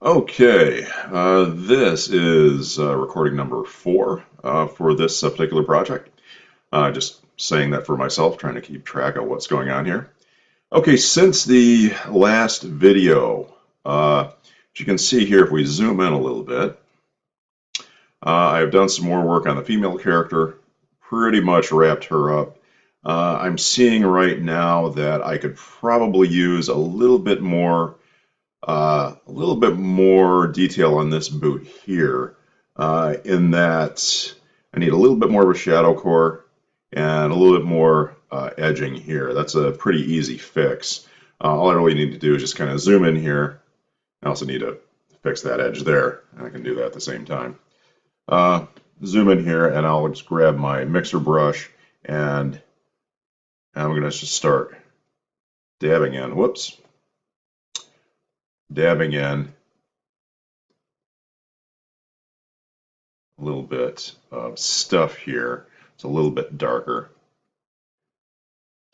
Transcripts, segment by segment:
Okay, this is recording number 4 for this particular project. Just saying that for myself, trying to keep track of what's going on here. Okay, since the last video, as you can see here, if we zoom in a little bit, I've done some more work on the female character, pretty much wrapped her up. I'm seeing right now that I could probably use a little bit more detail on this boot here, in that I need a little bit more of a shadow core and a little bit more edging here. That's a pretty easy fix. All I really need to do is just kind of zoom in here. I also need to fix that edge there, and I can do that at the same time. Uh, Zoom in here, and I'll just grab my mixer brush, and I'm going to just start dabbing in. Whoops. Dabbing in a little bit of stuff here. It's a little bit darker.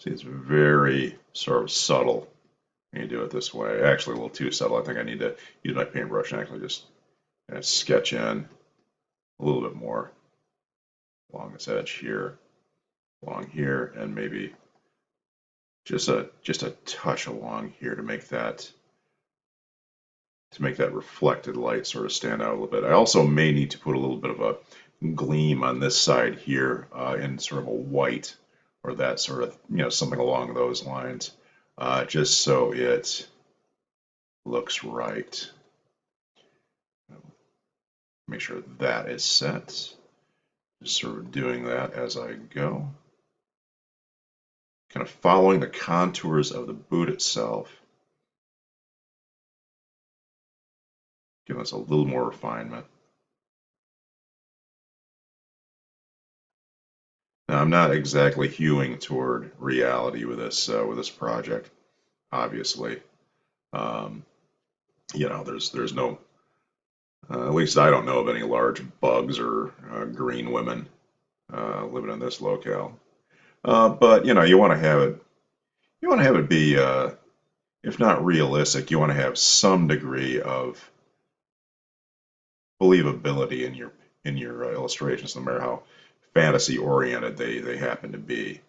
See, it's very sort of subtle when you do it this way. Actually, a little too subtle. I think I need to use my paintbrush and actually just kind of sketch in a little bit more along this edge here, along here, and maybe just a touch along here to make that reflected light sort of stand out a little bit. I also may need to put a little bit of a gleam on this side here in sort of a white, or that sort of, something along those lines, just so it looks right. Make sure that is set. Just sort of doing that as I go. Kind of following the contours of the boot itself. Give us a little more refinement. Now, I'm not exactly hewing toward reality with this project, obviously. Um, there's no, at least I don't know of any large bugs or green women living in this locale. But you want to have it be, if not realistic, you want to have some degree of believability in your illustrations, no matter how fantasy oriented they happen to be.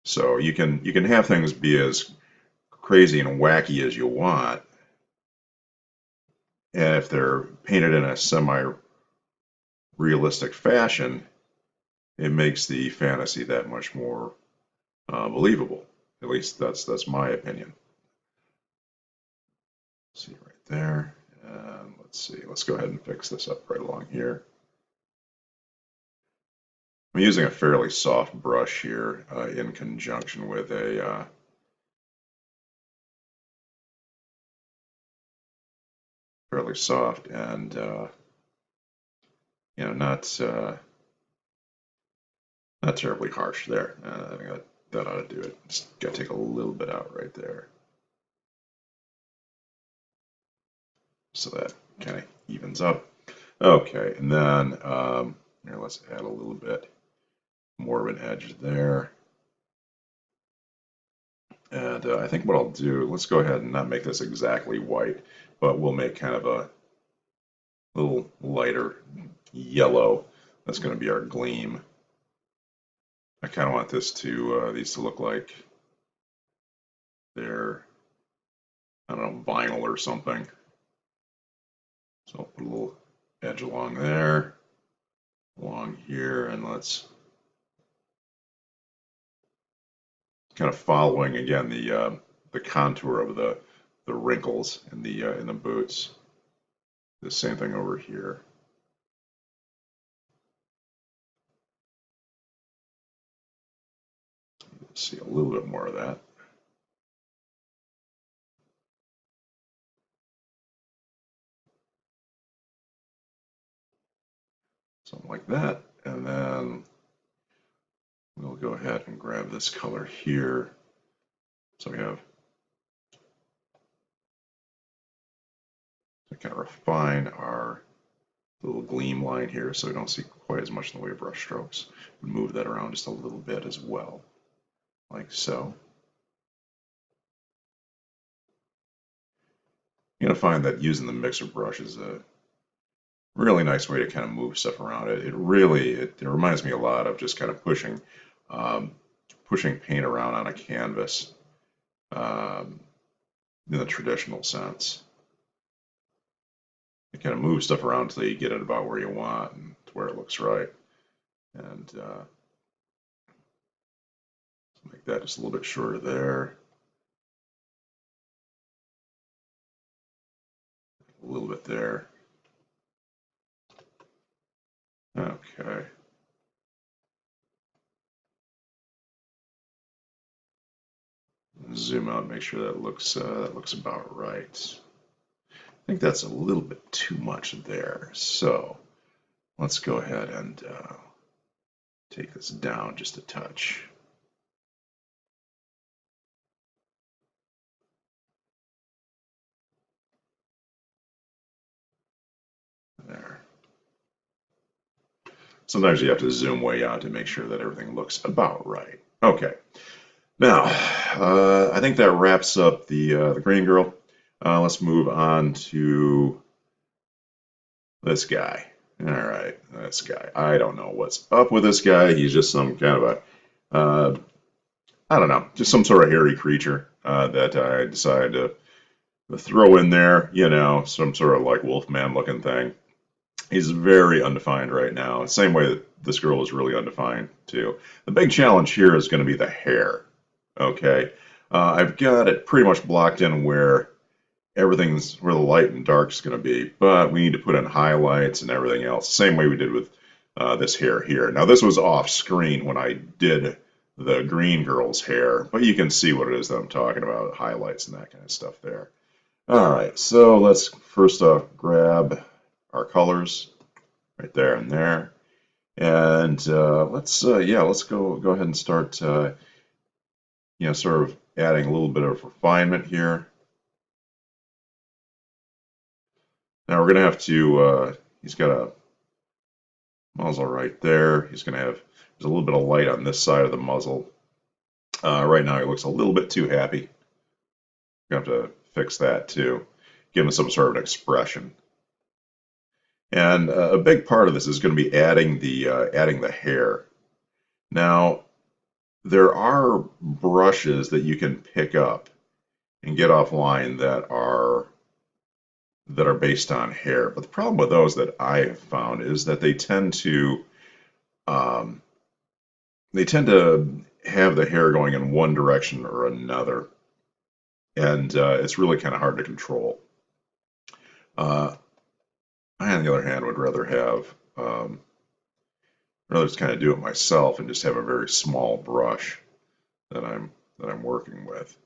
So you can have things be as crazy and wacky as you want, and if they're painted in a semi-realistic fashion, it makes the fantasy that much more believable. At least that's my opinion. See right there. Let's see. Let's go ahead and fix this up right along here. I'm using a fairly soft brush here in conjunction with a fairly soft and not terribly harsh there. I think that ought to do it. Just got to take a little bit out right there, so that kind of evens up. Okay, and then here, let's add a little bit more of an edge there. And I think what I'll do, let's go ahead and not make this exactly white, but we'll make kind of a little lighter yellow. That's going to be our gleam. I kind of want these to look like they're, I don't know, vinyl or something. So I'll put a little edge along there, along here, and let's kind of following again the contour of the wrinkles in the boots. The same thing over here. Let's see a little bit more of that. Something like that. And then we'll go ahead and grab this color here. So we have to kind of refine our little gleam line here so we don't see quite as much in the way of brush strokes. Move that around just a little bit as well, like so. you're going to find that using the mixer brush is a really nice way to kind of move stuff around. It reminds me a lot of just kind of um, pushing paint around on a canvas um, in the traditional sense. You kind of move stuff around until you get it about where you want and to where it looks right. And make that just a little bit shorter there, a little bit there. Okay. Zoom out, make sure that looks about right. I think that's a little bit too much there. So let's go ahead and take this down just a touch. There. Sometimes you have to zoom way out to make sure that everything looks about right. Okay. Now, I think that wraps up the green girl. Let's move on to this guy. All right, this guy. I don't know what's up with this guy. He's just some kind of I don't know, just some sort of hairy creature that I decided to throw in there. You know, some sort of like Wolfman looking thing. He's very undefined right now. Same way that this girl is really undefined too. The big challenge here is going to be the hair. Okay, I've got it pretty much blocked in where everything's where the light and dark is going to be, but we need to put in highlights and everything else. Same way we did with this hair here. Now this was off screen when I did the green girl's hair, but you can see what it is that I'm talking about, highlights and that kind of stuff there. All right, so let's first off grab our colors right there and there, and let's go ahead and start sort of adding a little bit of refinement here. Now we're going to have to, he's got a muzzle right there. He's going to have, there's a little bit of light on this side of the muzzle. Right now he looks a little bit too happy. Going to have to fix that too. Give him some sort of an expression. And a big part of this is going to be adding the hair. Now, there are brushes that you can pick up and get offline that are based on hair. But the problem with those that I have found is that um, they tend to have the hair going in one direction or another, and it's really kind of hard to control. I, on the other hand, would rather just kind of do it myself and just have a very small brush that I'm working with.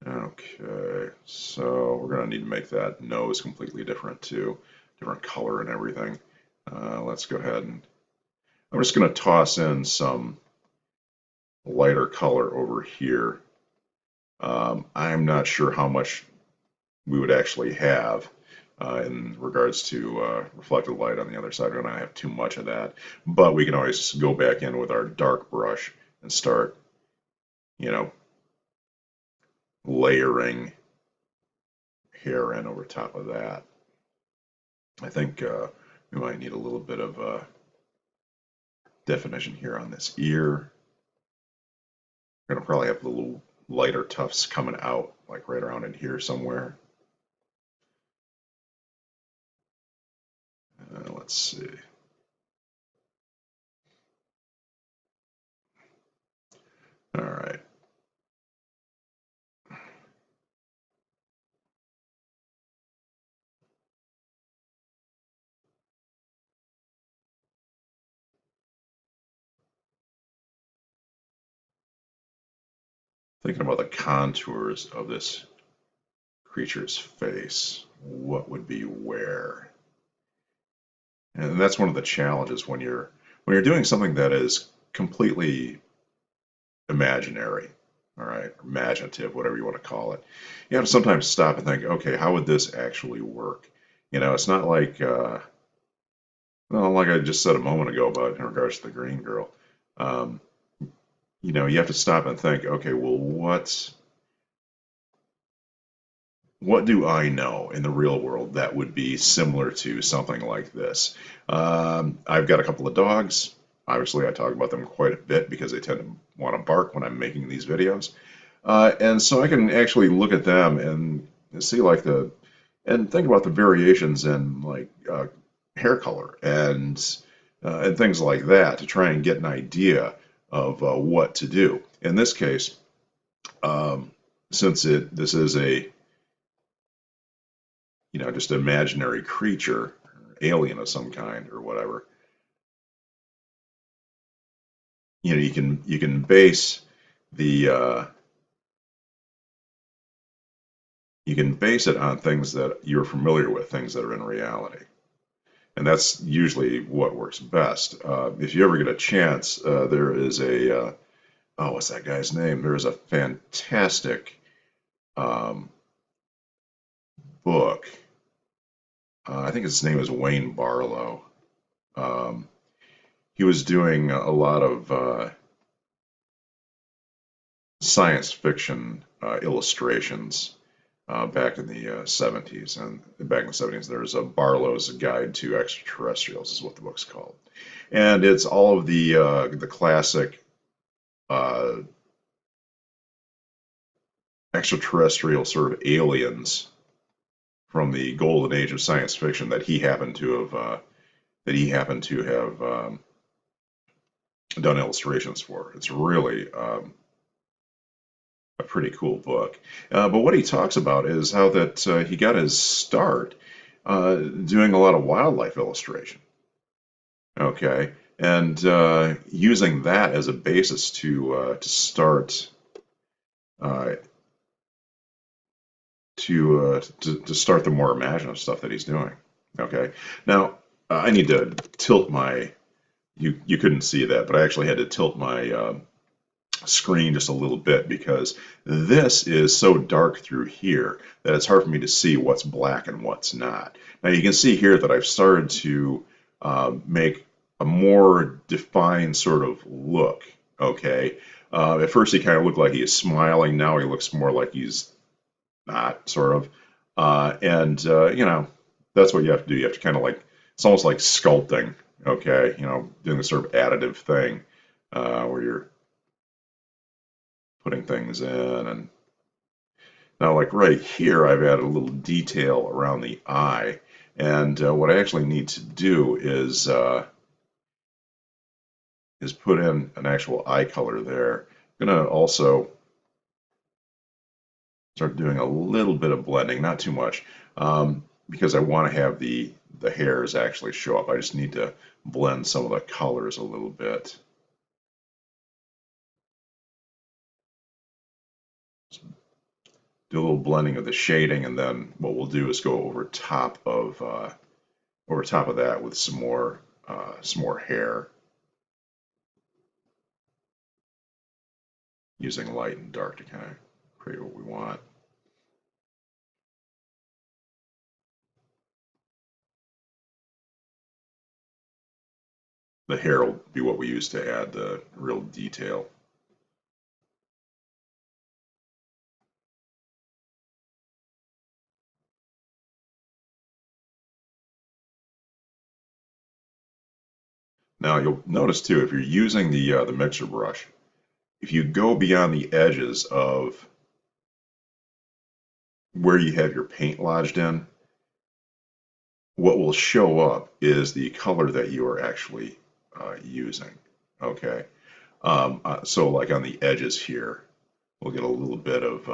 Okay, so we're gonna need to make that nose completely different too, different color and everything. Let's go ahead and I'm just gonna toss in some lighter color over here. I'm not sure how much we would actually have in regards to reflected light on the other side. We don't have too much of that, but we can always go back in with our dark brush and start, you know, layering hair in over top of that. I think we might need a little bit of definition here on this ear. We're gonna probably have little lighter tufts coming out, like right around in here somewhere. Let's see. All right. Thinking about the contours of this creature's face, what would be where? And that's one of the challenges when you're doing something that is completely imaginary, all right, imaginative, whatever you want to call it. You have to sometimes stop and think, okay, how would this actually work? You know, it's not like, well, like I just said a moment ago about in regards to the green girl. Um, you know, you have to stop and think, okay, well, what do I know in the real world that would be similar to something like this? I've got a couple of dogs. Obviously, I talk about them quite a bit because they tend to want to bark when I'm making these videos. And so I can actually look at them and see like and think about the variations in like hair color and things like that to try and get an idea of what to do. In this case, um, since this is a just an imaginary creature, alien of some kind or whatever, you can base the you can base it on things that you're familiar with, things that are in reality. And that's usually what works best. If you ever get a chance, there is what's that guy's name? There is a fantastic um, book. I think his name is Wayne Barlow. Um, he was doing a lot of science fiction illustrations back in the 70s. And back in the 70s, there's a Barlow's Guide to Extraterrestrials, is what the book's called. And it's all of the classic uh, extraterrestrial sort of aliens from the golden age of science fiction that he happened to have done illustrations for. It's really a pretty cool book. But what he talks about is how that he got his start doing a lot of wildlife illustration. Okay, and using that as a basis to start uh, to start the more imaginative stuff that he's doing. Okay, now I need to tilt my you couldn't see that, but I actually had to tilt my screen just a little bit because this is so dark through here that it's hard for me to see what's black and what's not. Now you can see here that I've started to make a more defined sort of look. Okay, at first he kind of looked like he is smiling. Now he looks more like he's not, sort of. And that's what you have to do. You have to kind of like, it's almost like sculpting, okay? Doing the sort of additive thing where you're putting things in. And now, like right here, I've added a little detail around the eye. And what I actually need to do is put in an actual eye color there. I'm going to also start doing a little bit of blending, not too much, because I want to have the hairs actually show up. I just need to blend some of the colors a little bit. Do a little blending of the shading, and then what we'll do is go over top of that with some more hair, using light and dark to kind of create what we want. The hair will be what we use to add the real detail. Now you'll notice too, if you're using the mixer brush, if you go beyond the edges of where you have your paint lodged in, what will show up is the color that you are actually using. Okay, so like on the edges here, we'll get a little bit of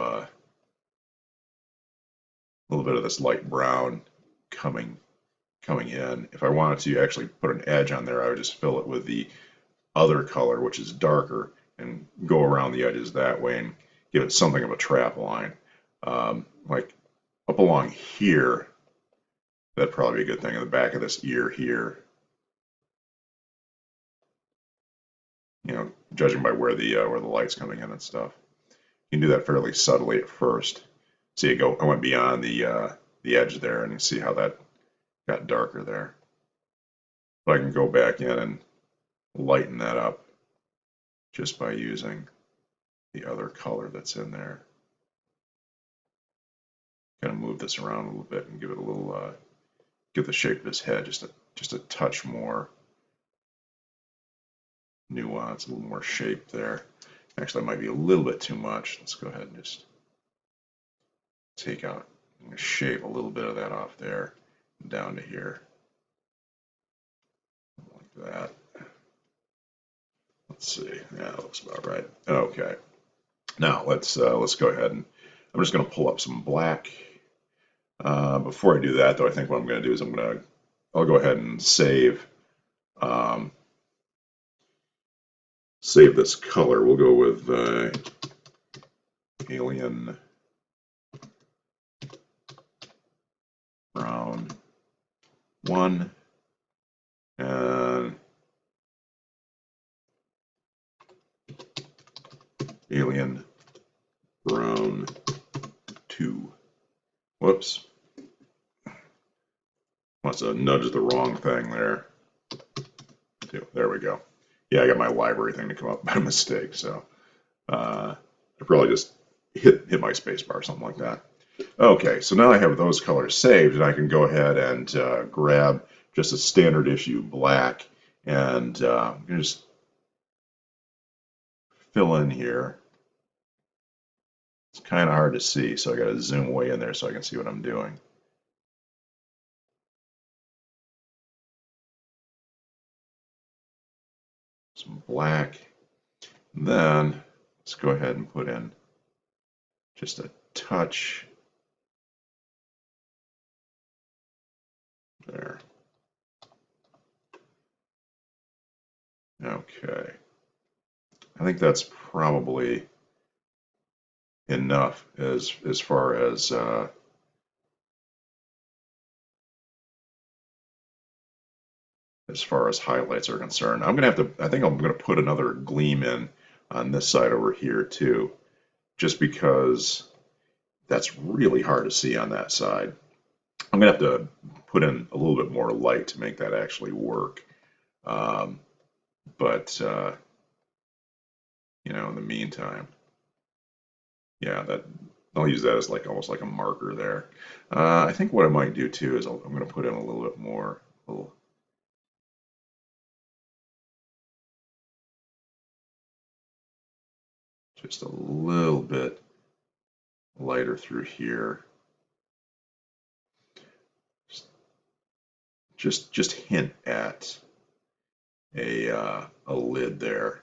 this light brown coming in. If I wanted to actually put an edge on there, I would just fill it with the other color, which is darker, and go around the edges that way and give it something of a trap line. Like up along here, that'd probably be a good thing. In the back of this ear here, judging by where the light's coming in and stuff. You can do that fairly subtly at first. See, I went beyond the edge there, and you see how that got darker there. But I can go back in and lighten that up just by using the other color that's in there. kind of move this around a little bit and give it a little, give the shape of his head just a touch more nuance, a little more shape there. Actually, that might be a little bit too much. Let's go ahead and just take out, shave a little bit of that off there, down to here, like that. Let's see. Yeah, that looks about right. Okay. Now let's go ahead and I'm just going to pull up some black. Before I do that, though, I think what I'm going to do is I'll go ahead and save save this color. We'll go with Alien Brown 1 and Alien Brown 2. Whoops. Must have nudged the wrong thing there. There we go. Yeah, I got my library thing to come up by mistake, so I probably just hit my spacebar or something like that. Okay, so now I have those colors saved, and I can go ahead and grab just a standard issue black and just fill in here. It's kind of hard to see, so I got to zoom way in there so I can see what I'm doing. Some black. Then let's go ahead and put in just a touch there. Okay. I think that's probably enough as far as highlights are concerned. I'm gonna have to. I think I'm gonna put another gleam in on this side over here too, just because that's really hard to see on that side. I'm gonna have to put in a little bit more light to make that actually work. But you know, in the meantime, yeah, that I'll use that as like almost like a marker there. I think what I might do too is I'm going to put in a little bit more, just a little bit lighter through here. Just hint at a lid there.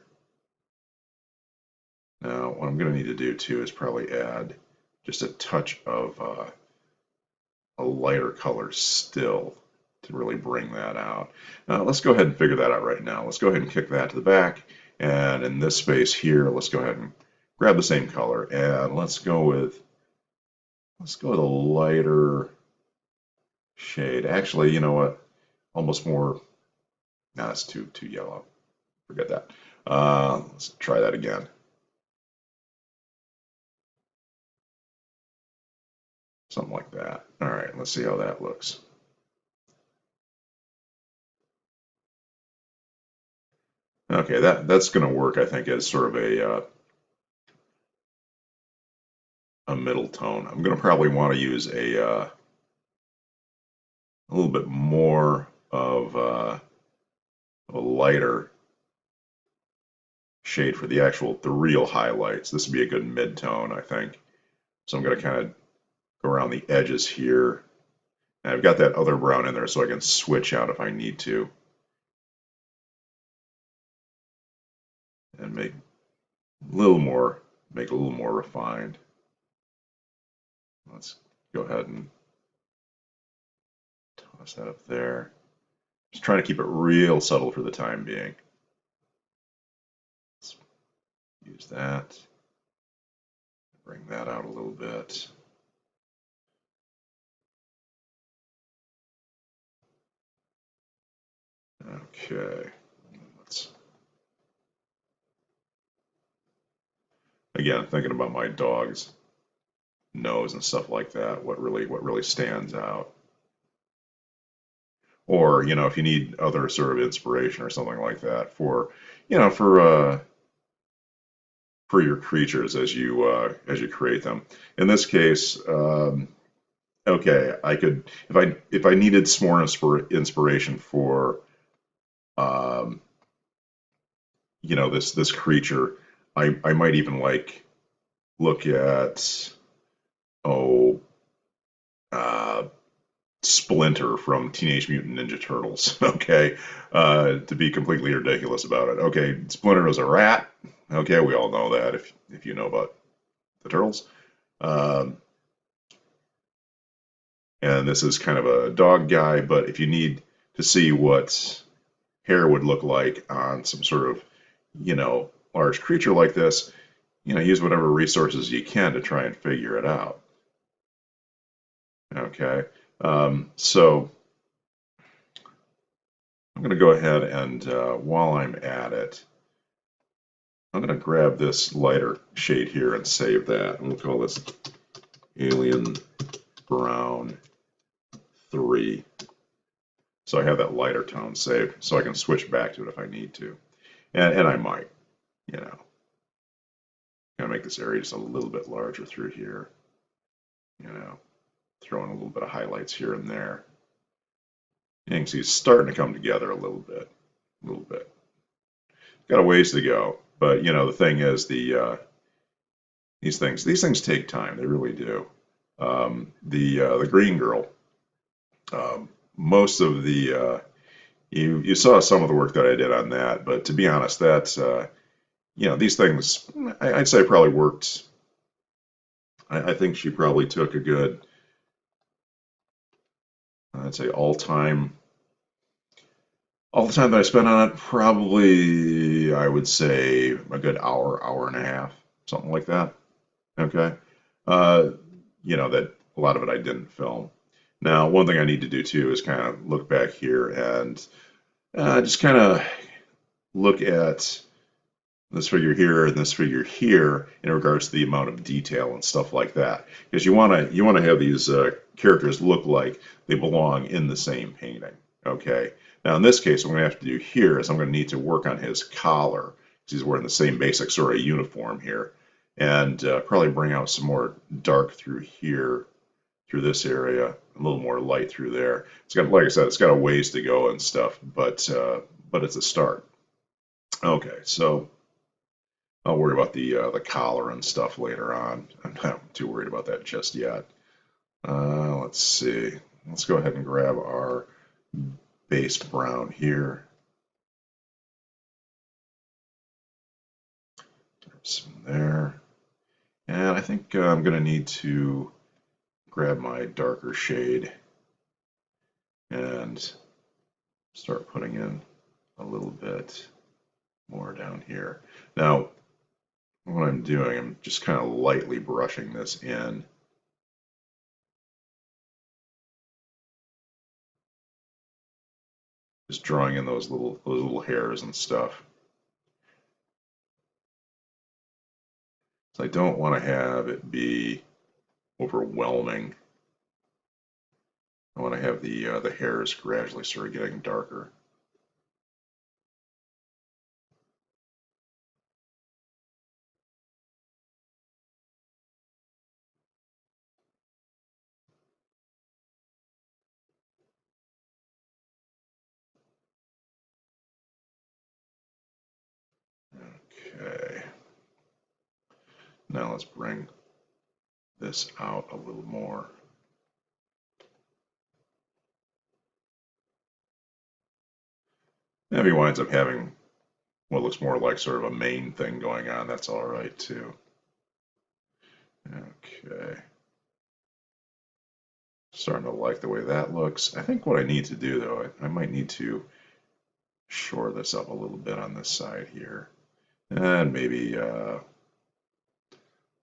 Now, what I'm going to need to do too is probably add just a touch of a lighter color still to really bring that out. Now, let's go ahead and figure that out right now. Let's go ahead and kick that to the back, and in this space here, let's go ahead and grab the same color, and let's go with a lighter shade. Actually, you know what? Almost more. No, that's too yellow. Forget that. Let's try that again. Something like that. All right, let's see how that looks. Okay, that's going to work, I think, as sort of a middle tone. I'm going to probably want to use a little bit more of a lighter shade for the real highlights. This would be a good mid-tone, I think. So I'm going to kind of go around the edges here. And I've got that other brown in there so I can switch out if I need to. And make it a little more refined. Let's go ahead and toss that up there. Just trying to keep it real subtle for the time being. Let's use that. Bring that out a little bit. Okay. Again, thinking about my dog's nose and stuff like that, what really stands out. Or, you know, if you need other sort of inspiration or something like that for, you know, for your creatures as you create them. In this case, Okay, I could if I needed some more inspiration for um, this creature, I might even like look at oh uh, Splinter from Teenage Mutant Ninja Turtles. Okay, to be completely ridiculous about it. Okay, Splinter was a rat. Okay, we all know that if you know about the turtles. Um, and this is kind of a dog guy, but if you need to see what hair would look like on some sort of, large creature like this, use whatever resources you can to try and figure it out. Okay. So I'm going to go ahead and while I'm at it, I'm going to grab this lighter shade here and save that. And we'll call this Alien Brown 3. So I have that lighter tone saved, so I can switch back to it if I need to. And I might, you know, kind of make this area just a little bit larger through here, you know, throw in a little bit of highlights here and there. You can see it's starting to come together a little bit, a little bit. Got a ways to go, but the thing is, these things take time. They really do. The green girl, most of the you saw some of the work that I did on that, but to be honest, that's these things I'd say probably worked. I think she probably took a good, I'd say all the time that I spent on it, probably I would say a good hour, hour and a half, something like that. Okay. Uh, that a lot of it I didn't film. Now, one thing I need to do too is kind of look back here and just kind of look at this figure here and this figure here in regards to the amount of detail and stuff like that, because you want to have these characters look like they belong in the same painting. Okay. Now in this case, what I'm going to have to do here is I'm going to need to work on his collar because he's wearing the same basic sort of uniform here, and probably bring out some more dark through here, through this area, a little more light through there. It's got, like I said, it's got a ways to go and stuff, but it's a start. Okay, so I'll worry about the collar and stuff later on. I'm not too worried about that just yet. Let's see. Let's go ahead and grab our base brown here. Some there. And I think I'm going to need to grab my darker shade and start putting in a little bit more down here. Now, what I'm doing, I'm just kind of lightly brushing this in. Just drawing in those little hairs and stuff. So I don't want to have it be overwhelming. I want to have the hairs gradually sort of getting darker. Okay. Now let's bring this out a little more. If he winds up having what looks more like sort of a main thing going on, that's all right too. Okay. Starting to like the way that looks. I think what I need to do though, I might need to shore this up a little bit on this side here. And maybe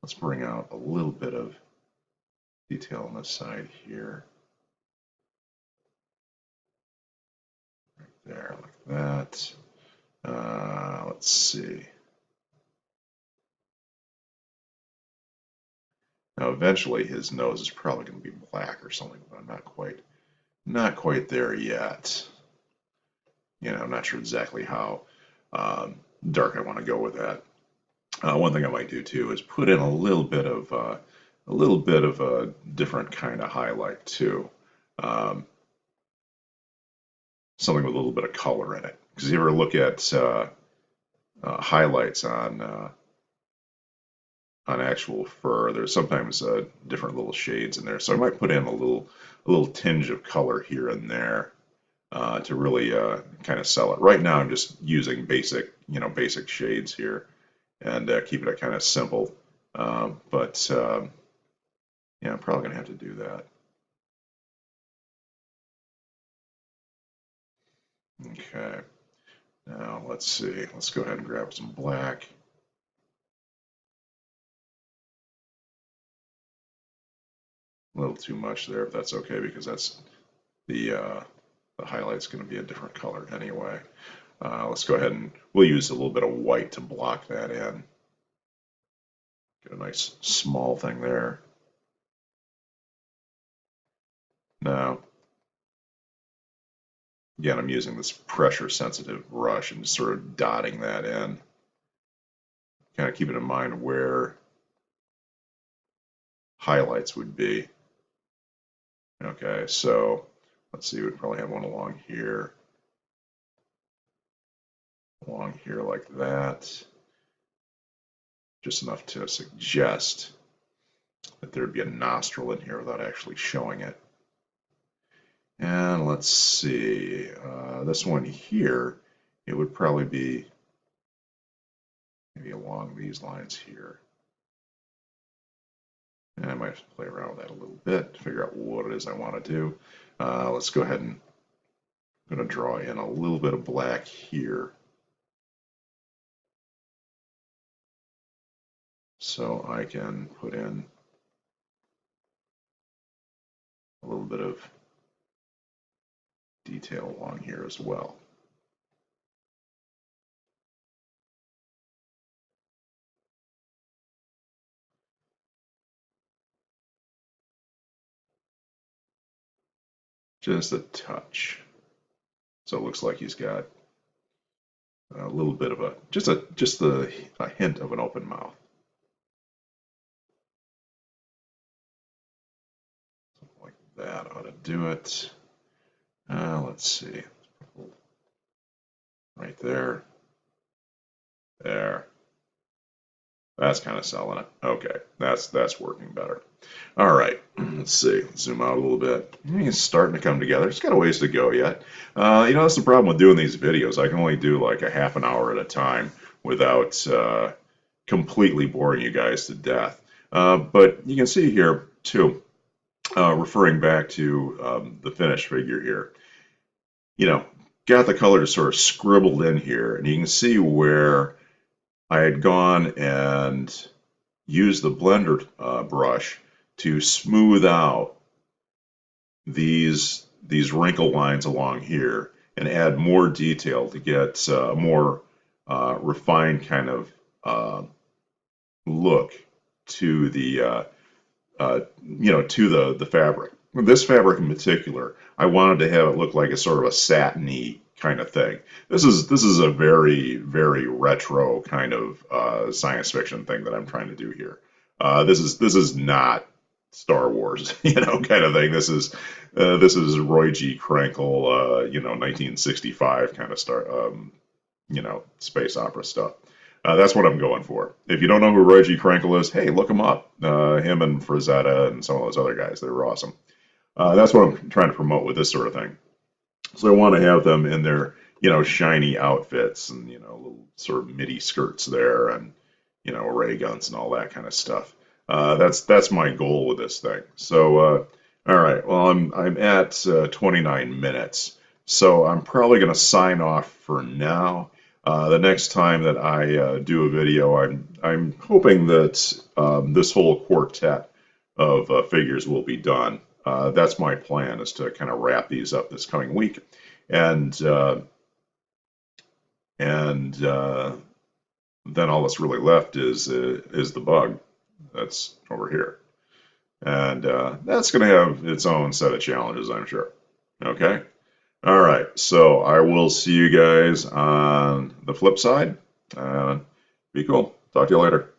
let's bring out a little bit of detail on this side here. Right there, like that. Let's see. Now, eventually, his nose is probably going to be black or something, but I'm not quite there yet. I'm not sure exactly how dark I want to go with that. One thing I might do too is put in a little bit of a little bit of a different kind of highlight too. Um, Something with a little bit of color in it. Because you ever look at highlights on actual fur, there's sometimes different little shades in there. So I might put in a little tinge of color here and there to really kind of sell it. Right now, I'm just using basic shades here and keeping it kind of simple. But yeah, I'm probably gonna have to do that. Okay. Now let's see. Let's go ahead and grab some black. A little too much there, if that's okay, because that's the highlight's going to be a different color anyway. Let's go ahead and we'll use a little bit of white to block that in. Get a nice small thing there. Now, again, I'm using this pressure sensitive brush and just sort of dotting that in. Kind of keeping in mind where highlights would be. Okay, so let's see, we'd probably have one along here like that. Just enough to suggest that there'd be a nostril in here without actually showing it. And let's see, this one here, it would probably be maybe along these lines here. And I might have to play around with that a little bit to figure out what it is I want to do. Let's go ahead and I'm going to draw in a little bit of black here. So I can put in a little bit of detail along here as well. Just a touch. So it looks like he's got a little bit of a hint of an open mouth. Something like that ought to do it. Let's see. Right there. There. That's kind of selling it. Okay, that's working better. All right, let's see. Zoom out a little bit. It's starting to come together. It's got a ways to go yet. That's the problem with doing these videos. I can only do like a half an hour at a time without completely boring you guys to death. But you can see here too, referring back to the finished figure here. Got the colors sort of scribbled in here, and you can see where I had gone and used the blender brush to smooth out these wrinkle lines along here and add more detail to get a more refined kind of look to the to the fabric. This fabric in particular, I wanted to have it look like a sort of a satiny kind of thing. This is a very, very retro kind of science fiction thing that I'm trying to do here. This is not Star Wars, kind of thing. This is Roy G. Krenkel, 1965 kind of space opera stuff. That's what I'm going for. If you don't know who Roy G. Krenkel is, hey, look him up. Him and Frazetta and some of those other guys, they were awesome. That's what I'm trying to promote with this sort of thing. So I want to have them in their, shiny outfits and, little sort of midi skirts there and, ray guns and all that kind of stuff. That's my goal with this thing. So, all right. Well, I'm at 29 minutes, so I'm probably going to sign off for now. The next time that I do a video, I'm hoping that this whole quartet of figures will be done. That's my plan, is to kind of wrap these up this coming week, and then all that's really left is the bug that's over here, and that's going to have its own set of challenges, I'm sure. Okay. All right. So I will see you guys on the flip side. Be cool. Talk to you later.